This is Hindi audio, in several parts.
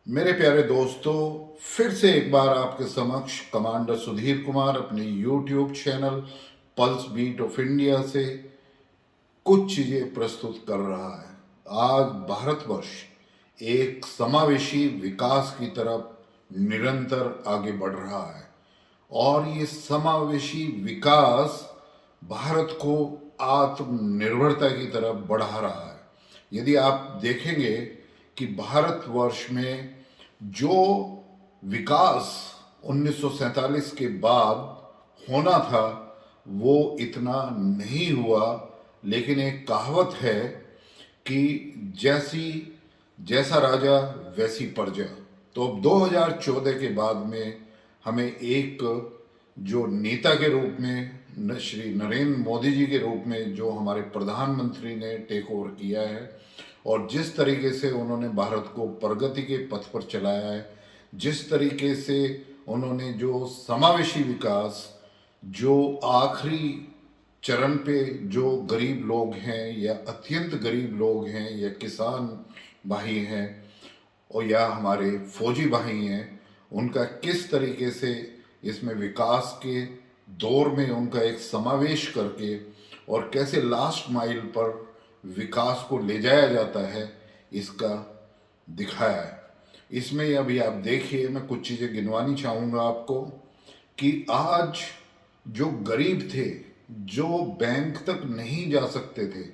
मेरे प्यारे दोस्तों, फिर से एक बार आपके समक्ष कमांडर सुधीर कुमार अपने YouTube channel pulse beat of India से कुछ चीजें प्रस्तुत कर रहा है। आज भारतवर्ष एक समावेशी विकास की तरफ निरंतर आगे बढ़ रहा है और ये समावेशी विकास भारत को आत्मनिर्भरता की तरफ बढ़ा रहा है। यदि आप देखेंगे कि भारतवर्ष में जो विकास 1947 के बाद होना था वो इतना नहीं हुआ, लेकिन एक कहावत है कि जैसी जैसा राजा वैसी प्रजा। तो अब 2014 के बाद में हमें एक जो नेता के रूप में श्री नरेंद्र मोदी जी के रूप में जो हमारे प्रधानमंत्री ने टेक ओवर किया है और जिस तरीके से उन्होंने भारत को प्रगति के पथ पर चलाया है, जिस तरीके से उन्होंने जो समावेशी विकास, जो आखिरी चरण पे जो गरीब लोग हैं या अत्यंत गरीब लोग हैं या किसान भाई हैं और या हमारे फौजी भाई हैं, उनका किस तरीके से इसमें विकास के दौर में उनका एक समावेश करके और कैसे लास्ट माइल पर विकास को ले जाया जाता है, इसका दिखाया है। इसमें अभी आप देखिए, मैं कुछ चीज़ें गिनवानी चाहूँगा आपको कि आज जो गरीब थे, जो बैंक तक नहीं जा सकते थे,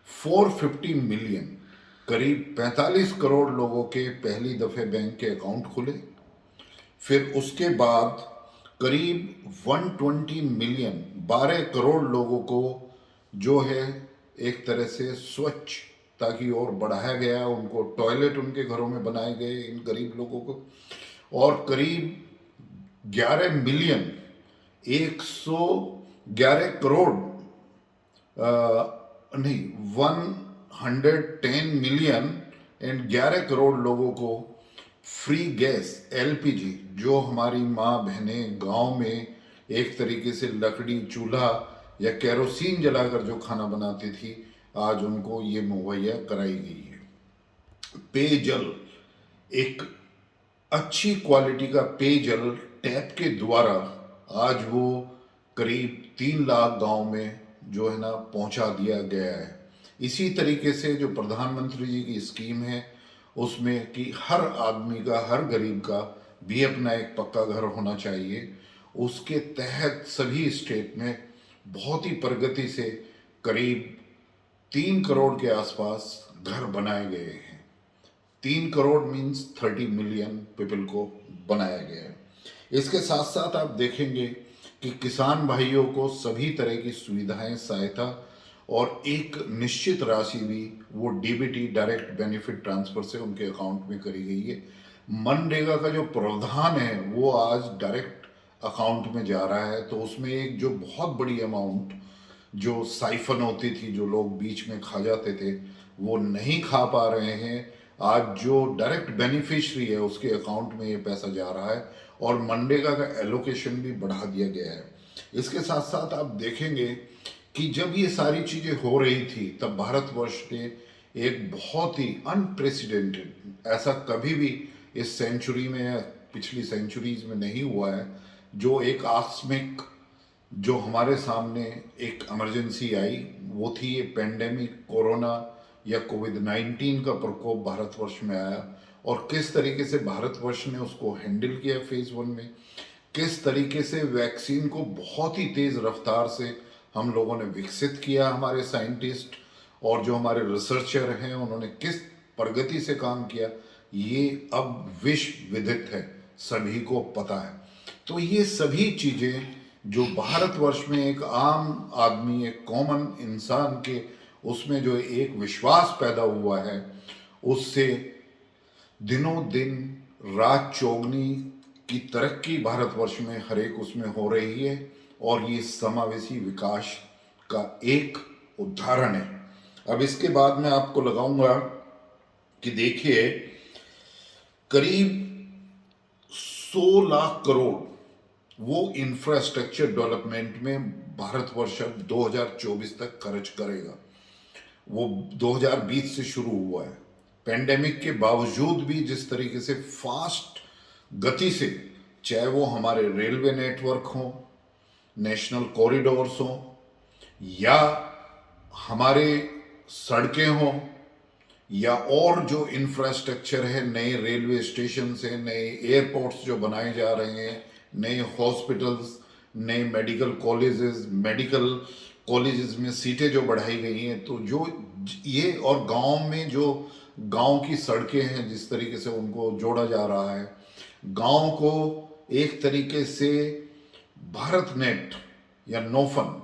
450 मिलियन, करीब 45 करोड़ लोगों के पहली दफ़े बैंक के अकाउंट खुले। फिर उसके बाद करीब 120 मिलियन, 12 करोड़ लोगों को जो है एक तरह से स्वच्छ ताकि और बढ़ाया गया, उनको टॉयलेट उनके घरों में बनाए गए इन गरीब लोगों को। और करीब 11 मिलियन, 111 करोड़, नहीं, 110 मिलियन एंड 11 करोड़ लोगों को फ्री गैस एलपीजी, जो हमारी माँ बहनें गांव में एक तरीके से लकड़ी चूल्हा या केरोसिन जलाकर जो खाना बनाती थी, आज उनको ये मुहैया कराई गई है। पेयजल, एक अच्छी क्वालिटी का पेयजल टैप के द्वारा आज वो करीब 3 लाख गांव में जो है ना पहुंचा दिया गया है। इसी तरीके से जो प्रधानमंत्री जी की स्कीम है उसमें कि हर आदमी का, हर गरीब का भी अपना एक पक्का घर होना चाहिए, उसके तहत सभी स्टेट में बहुत ही प्रगति से करीब 3 करोड़ के आसपास घर बनाए गए हैं। 3 करोड़ मीन्स 30 मिलियन पीपल को बनाया गया है। इसके साथ साथ आप देखेंगे कि किसान भाइयों को सभी तरह की सुविधाएं, सहायता और एक निश्चित राशि भी वो डीबीटी, डायरेक्ट बेनिफिट ट्रांसफर से उनके अकाउंट में करी गई है। मनरेगा का जो प्रावधान है वो आज डायरेक्ट अकाउंट में जा रहा है, तो उसमें एक जो बहुत बड़ी अमाउंट जो साइफन होती थी, जो लोग बीच में खा जाते थे, वो नहीं खा पा रहे हैं। आज जो डायरेक्ट बेनिफिशरी है उसके अकाउंट में ये पैसा जा रहा है और मनरेगा का एलोकेशन भी बढ़ा दिया गया है। इसके साथ साथ आप देखेंगे कि जब ये सारी चीज़ें हो रही थी तब भारतवर्ष ने एक बहुत ही अनप्रेसिडेंटेड, ऐसा कभी भी इस सेंचुरी में या पिछली सेंचुरीज में नहीं हुआ है, जो एक आकस्मिक जो हमारे सामने एक इमरजेंसी आई, वो थी ये पेंडेमिक, कोरोना या कोविड-19 का प्रकोप भारतवर्ष में आया और किस तरीके से भारतवर्ष ने उसको हैंडल किया फेज़ 1 में, किस तरीके से वैक्सीन को बहुत ही तेज़ रफ्तार से हम लोगों ने विकसित किया, हमारे साइंटिस्ट और जो हमारे रिसर्चर हैं उन्होंने किस प्रगति से काम किया, ये अब विश्व विदित है, सभी को पता है। तो ये सभी चीज़ें जो भारतवर्ष में एक आम आदमी, एक कॉमन इंसान के उसमें जो एक विश्वास पैदा हुआ है, उससे दिनों दिन रात चौगनी की तरक्की भारतवर्ष में हर एक उसमें हो रही है और ये समावेशी विकास का एक उदाहरण है। अब इसके बाद मैं आपको लगाऊंगा कि देखिए, करीब 100 लाख करोड़ वो इंफ्रास्ट्रक्चर डेवलपमेंट में भारतवर्ष अब 2024 तक खर्च करेगा। वो 2020 से शुरू हुआ है पेंडेमिक के बावजूद भी जिस तरीके से फास्ट गति से, चाहे वो हमारे रेलवे नेटवर्क हो, नेशनल कॉरिडोर्स हो, या हमारे सड़कें हों, या और जो इंफ्रास्ट्रक्चर है, नए रेलवे स्टेशन है, नए एयरपोर्ट्स जो बनाए जा रहे हैं, नए हॉस्पिटल्स, नए मेडिकल कॉलेजेस में सीटें जो बढ़ाई गई हैं, तो जो ये, और गांव में जो गांव की सड़कें हैं जिस तरीके से उनको जोड़ा जा रहा है, गांव को एक तरीके से भारत नेट या नोफन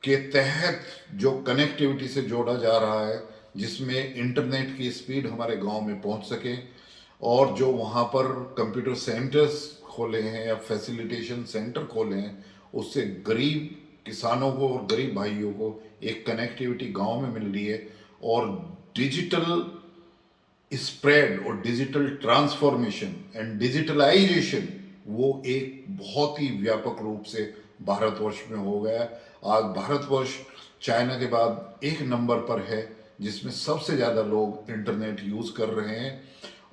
के तहत जो कनेक्टिविटी से जोड़ा जा रहा है, जिसमें इंटरनेट की स्पीड हमारे गांव में पहुंच सके, और जो वहाँ पर कंप्यूटर सेंटर्स खोले हैं या फैसिलिटेशन सेंटर खोले हैं, उससे गरीब किसानों को और गरीब भाइयों को एक कनेक्टिविटी गांव में मिल रही है, और डिजिटल स्प्रेड और डिजिटल ट्रांसफॉर्मेशन एंड डिजिटलाइजेशन वो एक बहुत ही व्यापक रूप से भारतवर्ष में हो गया। आज भारतवर्ष चाइना के बाद एक नंबर पर है जिसमें सबसे ज़्यादा लोग इंटरनेट यूज़ कर रहे हैं,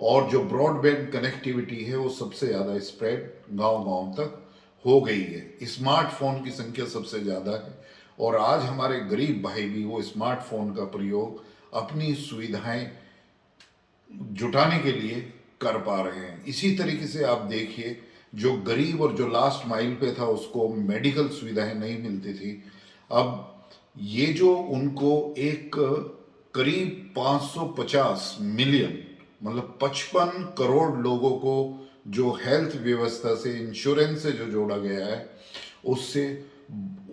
और जो ब्रॉडबैंड कनेक्टिविटी है वो सबसे ज़्यादा स्प्रेड गांव-गांव तक हो गई है। स्मार्टफोन की संख्या सबसे ज़्यादा है, और आज हमारे गरीब भाई भी वो स्मार्टफोन का प्रयोग अपनी सुविधाएं जुटाने के लिए कर पा रहे हैं। इसी तरीके से आप देखिए, जो गरीब और जो लास्ट माइल पे था उसको मेडिकल सुविधाएं नहीं मिलती थी, अब ये जो उनको एक करीब 550 मिलियन, मतलब 55 करोड़ लोगों को जो हेल्थ व्यवस्था से, इंश्योरेंस से जो जोड़ा गया है, उससे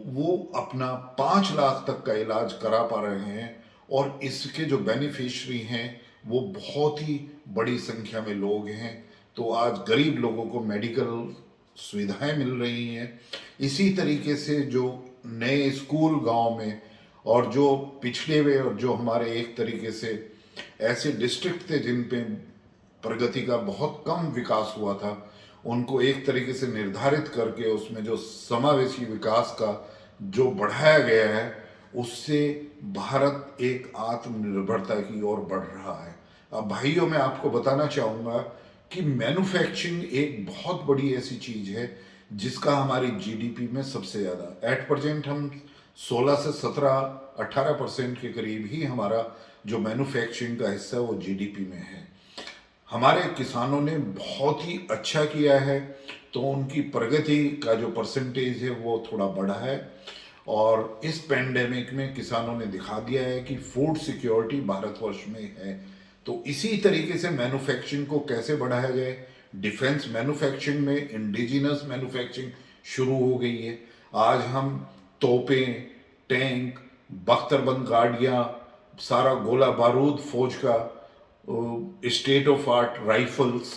वो अपना 5 लाख तक का इलाज करा पा रहे हैं, और इसके जो बेनिफिशरी हैं वो बहुत ही बड़ी संख्या में लोग हैं। तो आज गरीब लोगों को मेडिकल सुविधाएं मिल रही हैं। इसी तरीके से जो नए स्कूल गांव में, और जो पिछड़े हुए और जो हमारे एक तरीके से ऐसे डिस्ट्रिक्ट थे जिन पे प्रगति का बहुत कम विकास हुआ था, उनको एक तरीके से निर्धारित करके उसमें जो समावेशी विकास का जो बढ़ाया गया है, उससे भारत एक आत्मनिर्भरता की ओर बढ़ रहा है। अब भाइयों, मैं आपको बताना चाहूँगा कि मैन्युफैक्चरिंग एक बहुत बड़ी ऐसी चीज़ है जिसका हमारी जीडीपी में सबसे ज़्यादा, एट प्रेजेंट हम 16 से 17-18% के करीब ही हमारा जो मैन्युफैक्चरिंग का हिस्सा है वो जीडीपी में है। हमारे किसानों ने बहुत ही अच्छा किया है, तो उनकी प्रगति का जो परसेंटेज है वो थोड़ा बढ़ा है, और इस पेंडेमिक में किसानों ने दिखा दिया है कि फूड सिक्योरिटी भारतवर्ष में है। तो इसी तरीके से मैन्युफैक्चरिंग को कैसे बढ़ाया जाए, डिफेंस मैन्युफैक्चरिंग में इंडिजिनस मैन्युफैक्चरिंग शुरू हो गई है। आज हम तोपें, टैंक, बख्तरबंद गाड़ियाँ, सारा गोला बारूद फौज का, state of art rifles,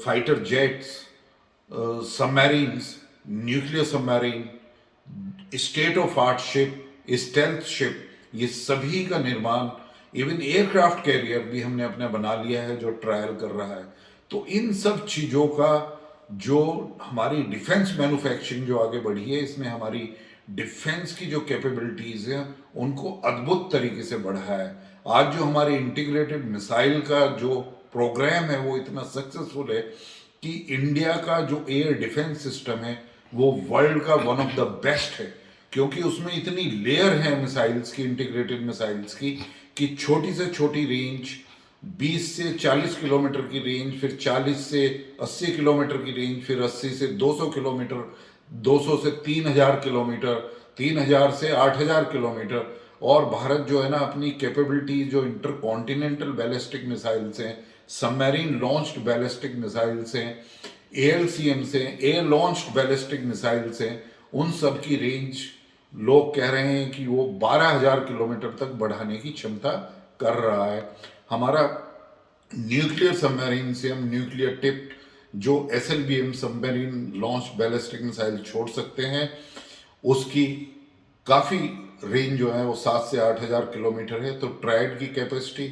fighter jets, submarines, nuclear submarine, state of art ship, stealth ship, ये सभी का निर्माण, इवन एयरक्राफ्ट कैरियर भी हमने अपना बना लिया है जो ट्रायल कर रहा है। तो इन सब चीज़ों का जो हमारी डिफेंस मैन्युफैक्चरिंग जो आगे बढ़ी है, इसमें हमारी डिफेंस की जो कैपेबिलिटीज़ हैं उनको अद्भुत तरीके से बढ़ा है। आज जो हमारे इंटीग्रेटेड मिसाइल का जो प्रोग्राम है वो इतना सक्सेसफुल है कि इंडिया का जो एयर डिफेंस सिस्टम है वो वर्ल्ड का वन ऑफ द बेस्ट है, क्योंकि उसमें इतनी लेयर है मिसाइल्स की, इंटीग्रेटेड मिसाइल्स की, कि छोटी से छोटी रेंज 20 से 40 किलोमीटर की रेंज, फिर 40 से 80 किलोमीटर की रेंज, फिर 80 से 200 किलोमीटर, 200 से 3000 किलोमीटर, 3000 से 8000 किलोमीटर। और भारत जो है ना, अपनी कैपेबिलिटी जो इंटरकॉन्टिनेंटल बैलिस्टिक मिसाइल्स हैं, सबमरीन लॉन्च्ड बैलिस्टिक मिसाइल्स हैं, ALCM से एयर लॉन्च्ड बैलिस्टिक मिसाइल्स हैं, उन सब की रेंज लोग कह रहे हैं कि वो 12,000 किलोमीटर तक बढ़ाने की क्षमता कर रहा है। हमारा न्यूक्लियर सबमरीन से हम न्यूक्लियर टिप्ड जो SLBM submarine launch ballistic missile छोड़ सकते हैं, उसकी काफ़ी रेंज जो है वो 7 से 8,000 किलोमीटर है। तो ट्राइड की capacity,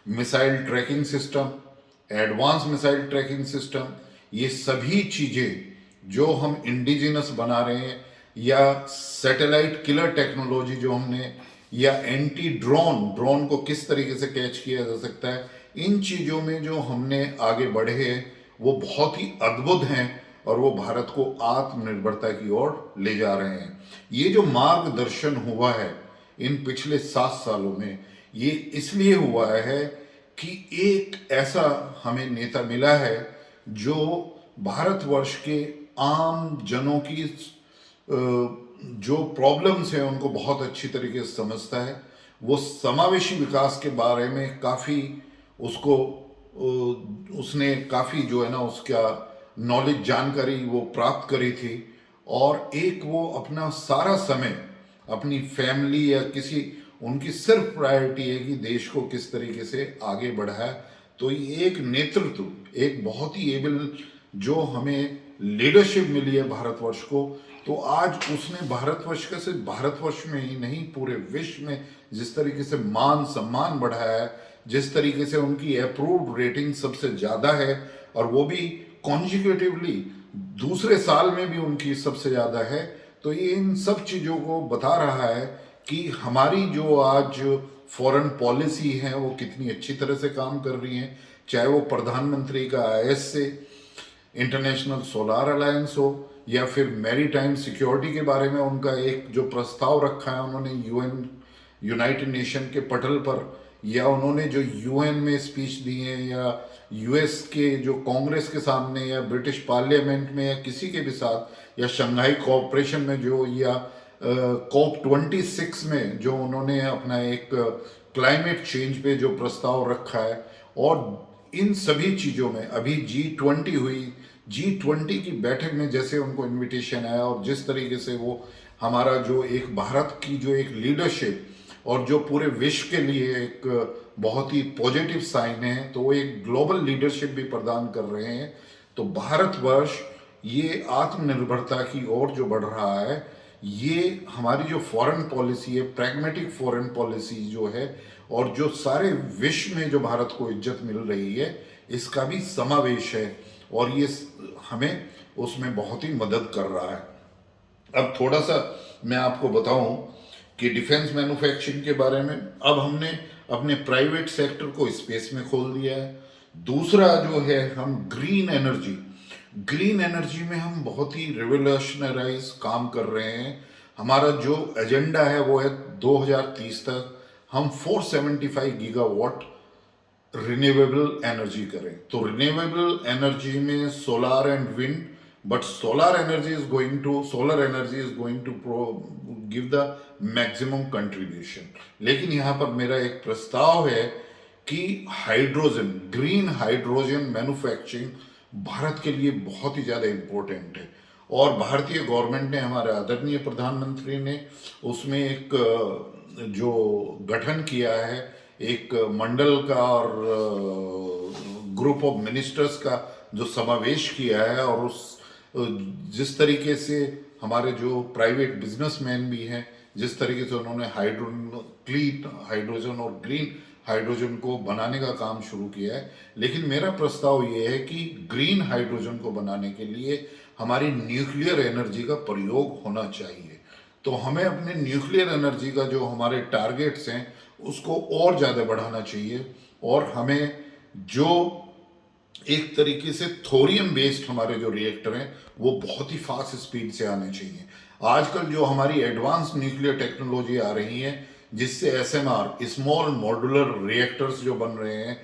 missile tracking system, advance missile tracking system, ये सभी चीज़ें जो हम इंडिजिनस बना रहे हैं, या सैटेलाइट किलर टेक्नोलॉजी जो हमने या एंटी ड्रोन, ड्रोन को किस तरीके से कैच किया जा सकता है, इन चीज़ों में जो हमने आगे बढ़े हैं वो बहुत ही अद्भुत हैं और वो भारत को आत्मनिर्भरता की ओर ले जा रहे हैं। ये जो मार्गदर्शन हुआ है इन पिछले 7 सालों में, ये इसलिए हुआ है कि एक ऐसा हमें नेता मिला है जो भारतवर्ष के आम जनों की जो प्रॉब्लम्स हैं उनको बहुत अच्छी तरीके से समझता है। वो समावेशी विकास के बारे में काफ़ी उसको उसने काफ़ी जो है ना उसका नॉलेज जानकारी वो प्राप्त करी थी, और एक वो अपना सारा समय अपनी फैमिली या किसी उनकी सिर्फ प्रायोरिटी है कि देश को किस तरीके से आगे बढ़ाया। तो ये एक नेतृत्व, एक बहुत ही एबल जो हमें लीडरशिप मिली है भारतवर्ष को, तो आज उसने भारतवर्ष का सिर्फ भारतवर्ष में ही नहीं पूरे विश्व में जिस तरीके से मान सम्मान बढ़ाया है, जिस तरीके से उनकी अप्रूव्ड रेटिंग सबसे ज़्यादा है और वो भी कॉन्जिक्यूटिवली दूसरे साल में भी उनकी सबसे ज़्यादा है, तो ये इन सब चीज़ों को बता रहा है कि हमारी जो आज फॉरेन पॉलिसी है वो कितनी अच्छी तरह से काम कर रही है। चाहे वो प्रधानमंत्री का आईएस से इंटरनेशनल सोलार अलायंस हो, या फिर मैरीटाइम सिक्योरिटी के बारे में उनका एक जो प्रस्ताव रखा है उन्होंने यूएन यूनाइटेड नेशन के पटल पर, या उन्होंने जो यूएन में स्पीच दी है, या यूएस के जो कांग्रेस के सामने या ब्रिटिश पार्लियामेंट में या किसी के भी साथ, या शंघाई कोऑपरेशन में जो, या COP26 में जो उन्होंने अपना एक क्लाइमेट चेंज पे जो प्रस्ताव रखा है, और इन सभी चीज़ों में अभी G20 हुई, G20 की बैठक में जैसे उनको इनविटेशन आया और जिस तरीके से वो हमारा जो एक भारत की जो एक लीडरशिप और जो पूरे विश्व के लिए एक बहुत ही पॉजिटिव साइन है, तो वो एक ग्लोबल लीडरशिप भी प्रदान कर रहे हैं। तो भारतवर्ष ये आत्मनिर्भरता की ओर जो बढ़ रहा है, ये हमारी जो फॉरेन पॉलिसी है, प्रैग्मेटिक फॉरेन पॉलिसी जो है, और जो सारे विश्व में जो भारत को इज्जत मिल रही है, इसका भी समावेश है, और ये हमें उसमें बहुत ही मदद कर रहा है। अब थोड़ा सा मैं आपको बताऊं कि डिफेंस मैन्युफैक्चरिंग के बारे में। अब हमने अपने प्राइवेट सेक्टर को स्पेस में खोल दिया है। दूसरा जो है, हम ग्रीन एनर्जी में हम बहुत ही रिवोल्यूशनराइज काम कर रहे हैं। हमारा जो एजेंडा है वो है 2030 तक हम 475 गीगावाट रिन्यूएबल एनर्जी करें। तो रिन्यूएबल एनर्जी में solar and wind, but solar energy is going to give the maximum contribution. लेकिन यहाँ पर मेरा एक प्रस्ताव है कि hydrogen, green hydrogen manufacturing Bharat के लिए बहुत ही ज़्यादा इम्पोर्टेंट है, और भारतीय गवर्नमेंट ने, हमारे आदरणीय प्रधानमंत्री ने उसमें एक जो गठन किया है, एक मंडल का और ग्रुप ऑफ मिनिस्टर्स का जो समावेश किया है, और उस जिस तरीके से हमारे जो प्राइवेट बिजनेसमैन भी हैं, जिस तरीके से उन्होंने क्लीन हाइड्रोजन और ग्रीन हाइड्रोजन को बनाने का काम शुरू किया है। लेकिन मेरा प्रस्ताव ये है कि ग्रीन हाइड्रोजन को बनाने के लिए हमारी न्यूक्लियर एनर्जी का प्रयोग होना चाहिए। तो हमें अपने न्यूक्लियर एनर्जी का जो हमारे टारगेट्स हैं उसको और ज़्यादा बढ़ाना चाहिए, और हमें जो एक तरीके से थोरियम बेस्ड हमारे जो रिएक्टर हैं वो बहुत ही फास्ट स्पीड से आने चाहिए। आजकल जो हमारी एडवांस न्यूक्लियर टेक्नोलॉजी आ रही है, जिससे SMR, स्मॉल मॉड्यूलर रिएक्टर्स जो बन रहे हैं,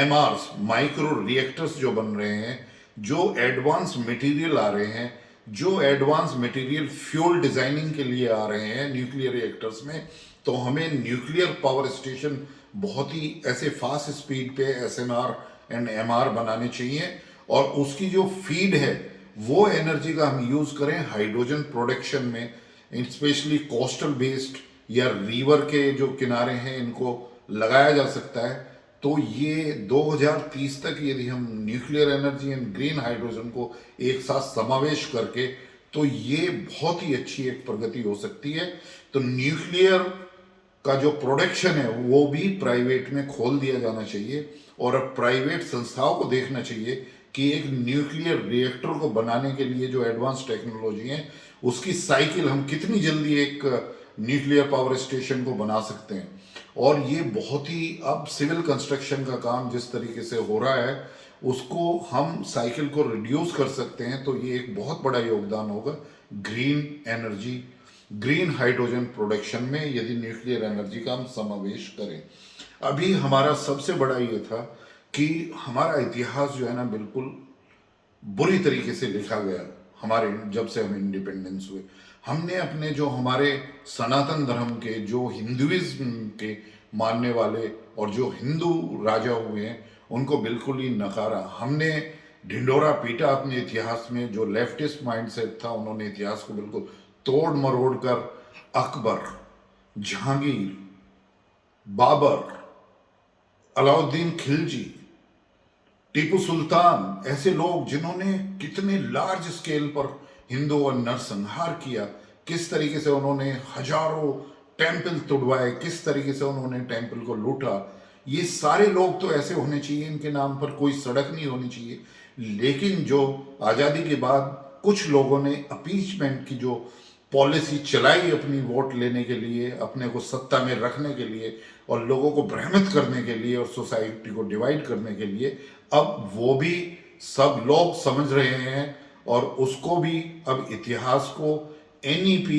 MRs, माइक्रो रिएक्टर्स जो बन रहे हैं, जो एडवांस मटेरियल आ रहे हैं, जो एडवांस मटेरियल फ्यूल डिजाइनिंग के लिए आ रहे हैं न्यूक्लियर रिएक्टर्स में, तो हमें न्यूक्लियर पावर स्टेशन बहुत ही ऐसे फास्ट स्पीड पे SMR एंड MR बनाने चाहिए, और उसकी जो फीड है वो एनर्जी का हम यूज़ करें हाइड्रोजन प्रोडक्शन में, स्पेशली कोस्टल बेस्ड या रिवर के जो किनारे हैं इनको लगाया जा सकता है। तो ये 2030 तक यदि हम nuclear energy and green hydrogen को एक साथ समावेश करके, तो ये बहुत ही अच्छी एक प्रगति हो सकती है। तो न्यूक्लियर का जो प्रोडक्शन है वो भी प्राइवेट में खोल दिया जाना चाहिए, और अब प्राइवेट संस्थाओं को देखना चाहिए कि एक न्यूक्लियर रिएक्टर को बनाने के लिए जो एडवांस टेक्नोलॉजी है उसकी साइकिल हम कितनी जल्दी एक न्यूक्लियर पावर स्टेशन को बना सकते हैं। और ये बहुत ही अब सिविल कंस्ट्रक्शन का काम जिस तरीके से हो रहा है उसको हम साइकिल को रिड्यूस कर सकते हैं, तो ये एक बहुत बड़ा योगदान होगा green energy, green hydrogen production में यदि न्यूक्लियर एनर्जी का हम समावेश करें। अभी हमारा सबसे बड़ा ये था कि हमारा इतिहास जो है ना बिल्कुल बुरी तरीके से लिखा गया। हमारे जब से हम इंडिपेंडेंस हुए हमने अपने जो हमारे सनातन धर्म के, जो हिंदुइज्म के मानने वाले और जो हिंदू राजा हुए हैं उनको बिल्कुल ही नकारा। हमने ढिंडोरा पीटा अपने इतिहास में। जो लेफ्टिस्ट माइंडसेट था उन्होंने इतिहास को बिल्कुल तोड़ मरोड़ कर अकबर, जहांगीर, बाबर, अलाउद्दीन खिलजी, टीपू सुल्तान, ऐसे लोग जिन्होंने कितने लार्ज स्केल पर हिंदू और नरसंहार किया, किस तरीके से उन्होंने हजारों टेम्पल तुड़वाए, किस तरीके से उन्होंने टेम्पल को लूटा। ये सारे लोग तो ऐसे होने चाहिए, इनके नाम पर कोई सड़क नहीं होनी चाहिए। लेकिन जो आज़ादी के बाद कुछ लोगों ने अपीचमेंट की जो पॉलिसी चलाई अपनी वोट लेने के लिए, अपने को सत्ता में रखने के लिए और लोगों को भ्रमित करने के लिए और सोसाइटी को डिवाइड करने के लिए, अब वो भी सब लोग समझ रहे हैं और उसको भी अब इतिहास को NEP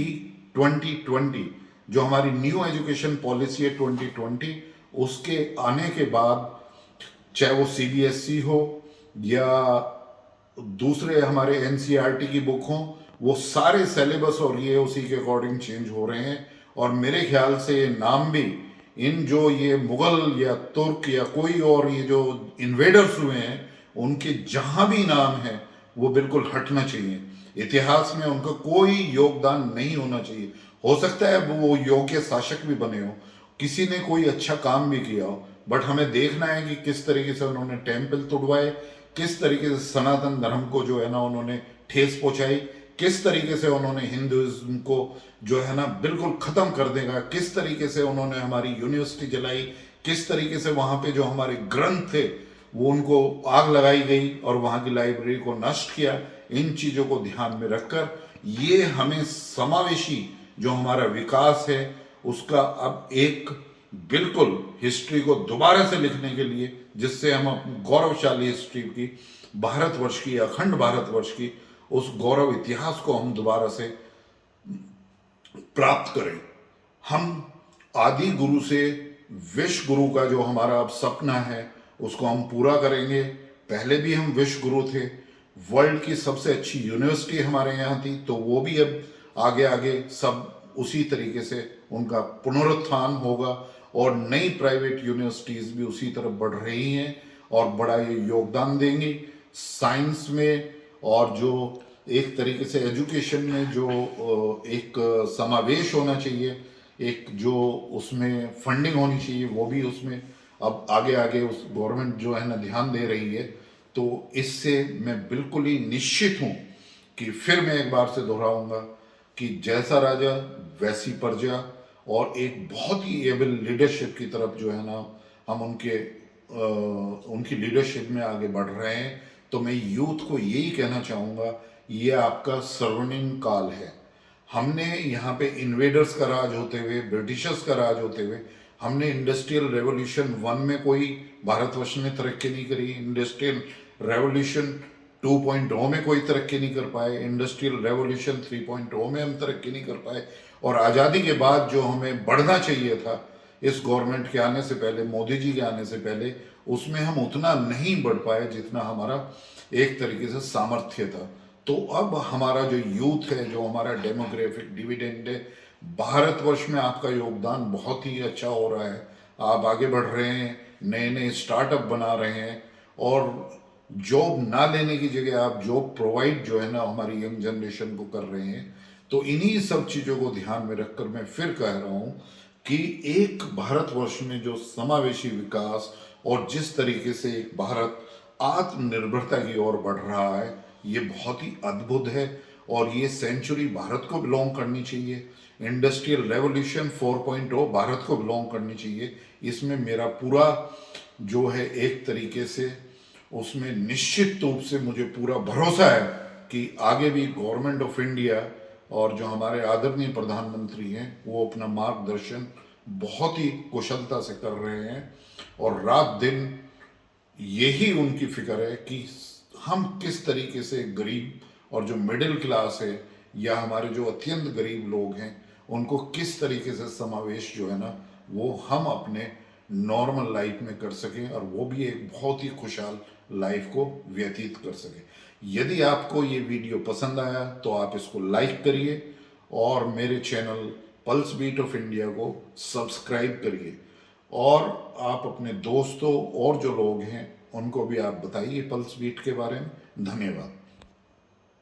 2020 जो हमारी न्यू एजुकेशन पॉलिसी है 2020 उसके आने के बाद, चाहे वो CBSE हो या दूसरे हमारे NCERT की बुक हो, वो सारे सिलेबस और ये उसी के अकॉर्डिंग चेंज हो रहे हैं। और मेरे ख्याल से नाम भी इन जो ये मुगल या तुर्क या कोई और ये जो इन्वेडर्स हुए हैं उनके जहां भी नाम है वो बिल्कुल हटना चाहिए। इतिहास में उनका कोई योगदान नहीं होना चाहिए। हो सकता है वो योग्य शासक भी बने हो, किसी ने कोई अच्छा काम भी किया हो, बट हमें देखना है कि किस तरीके से उन्होंने टेम्पल तोड़वाए, किस तरीके से सनातन धर्म को जो है ना उन्होंने ठेस पहुंचाई, किस तरीके से उन्होंने हिंदुइज्म को जो है ना बिल्कुल खत्म कर देगा, किस तरीके से उन्होंने हमारी यूनिवर्सिटी जलाई, किस तरीके से वहां पे जो हमारे ग्रंथ थे वो उनको आग लगाई गई और वहां की लाइब्रेरी को नष्ट किया। इन चीजों को ध्यान में रखकर ये हमें समावेशी जो हमारा विकास है उसका अब एक बिल्कुल हिस्ट्री को दोबारा से लिखने के लिए, जिससे हम अपनी गौरवशाली हिस्ट्री की, भारतवर्ष की, अखंड भारतवर्ष की उस गौरव इतिहास को हम दोबारा से प्राप्त करें। हम आदि गुरु से विश्व गुरु का जो हमारा अब सपना है उसको हम पूरा करेंगे। पहले भी हम विश्व गुरु थे, वर्ल्ड की सबसे अच्छी यूनिवर्सिटी हमारे यहाँ थी, तो वो भी अब आगे आगे सब उसी तरीके से उनका पुनरुत्थान होगा और नई प्राइवेट यूनिवर्सिटीज भी उसी तरफ बढ़ रही हैं और बड़ा ये योगदान देंगी साइंस में। और जो एक तरीके से एजुकेशन में जो एक समावेश होना चाहिए, एक जो उसमें फंडिंग होनी चाहिए, वो भी उसमें अब आगे आगे उस गवर्नमेंट जो है ना ध्यान दे रही है। तो इससे मैं बिल्कुल ही निश्चित हूँ कि फिर मैं एक बार से दोहराऊंगा कि जैसा राजा वैसी प्रजा, और एक बहुत ही एबल लीडरशिप की तरफ जो है ना हम उनकी लीडरशिप में आगे बढ़ रहे हैं। तो मैं यूथ को यही कहना चाहूँगा, ये आपका स्वर्णिम काल है। हमने यहाँ पे इन्वेडर्स का राज होते हुए, ब्रिटिशर्स का राज होते हुए, हमने इंडस्ट्रियल रेवोल्यूशन 1 में कोई भारतवर्ष ने तरक्की नहीं करी, इंडस्ट्रियल रेवोल्यूशन 2.0 में कोई तरक्की नहीं कर पाए, इंडस्ट्रियल रेवोल्यूशन 3.0 में हम तरक्की नहीं कर पाए, और आज़ादी के बाद जो हमें बढ़ना चाहिए था इस गवर्नमेंट के आने से पहले, मोदी जी के आने से पहले, उसमें हम उतना नहीं बढ़ पाए जितना हमारा एक तरीके से सामर्थ्य था। तो अब हमारा जो यूथ है, जो हमारा डेमोग्राफिक डिविडेंड है, भारतवर्ष में आपका योगदान बहुत ही अच्छा हो रहा है। आप आगे बढ़ रहे हैं, नए नए स्टार्टअप बना रहे हैं, और जॉब ना लेने की जगह आप जॉब प्रोवाइड जो है ना हमारी यंग जनरेशन को कर रहे हैं। तो इन्हीं सब चीज़ों को ध्यान में रखकर मैं फिर कह रहा हूँ कि एक भारतवर्ष में जो समावेशी विकास और जिस तरीके से एक भारत आत्मनिर्भरता की ओर बढ़ रहा है, ये बहुत ही अद्भुत है। और ये सेंचुरी भारत को बिलोंग करनी चाहिए। इंडस्ट्रियल रेवोल्यूशन 4.0 भारत को बिलोंग करनी चाहिए। इसमें मेरा पूरा जो है एक तरीके से उसमें निश्चित रूप से मुझे पूरा भरोसा है कि आगे भी गवर्नमेंट ऑफ इंडिया और जो हमारे आदरणीय प्रधानमंत्री हैं वो अपना मार्गदर्शन बहुत ही कुशलता से कर रहे हैं और रात दिन यही उनकी फिक्र है कि हम किस तरीके से गरीब और जो मिडिल क्लास है या हमारे जो अत्यंत गरीब लोग हैं उनको किस तरीके से समावेश जो है ना वो हम अपने नॉर्मल लाइफ में कर सकें और वो भी एक बहुत ही खुशहाल लाइफ को व्यतीत कर सकें। यदि आपको ये वीडियो पसंद आया तो आप इसको लाइक करिए और मेरे channel pulse beat of India को सब्सक्राइब करिए और आप अपने दोस्तों और जो लोग हैं उनको भी आप बताइए पल्स बीट के बारे में। धन्यवाद।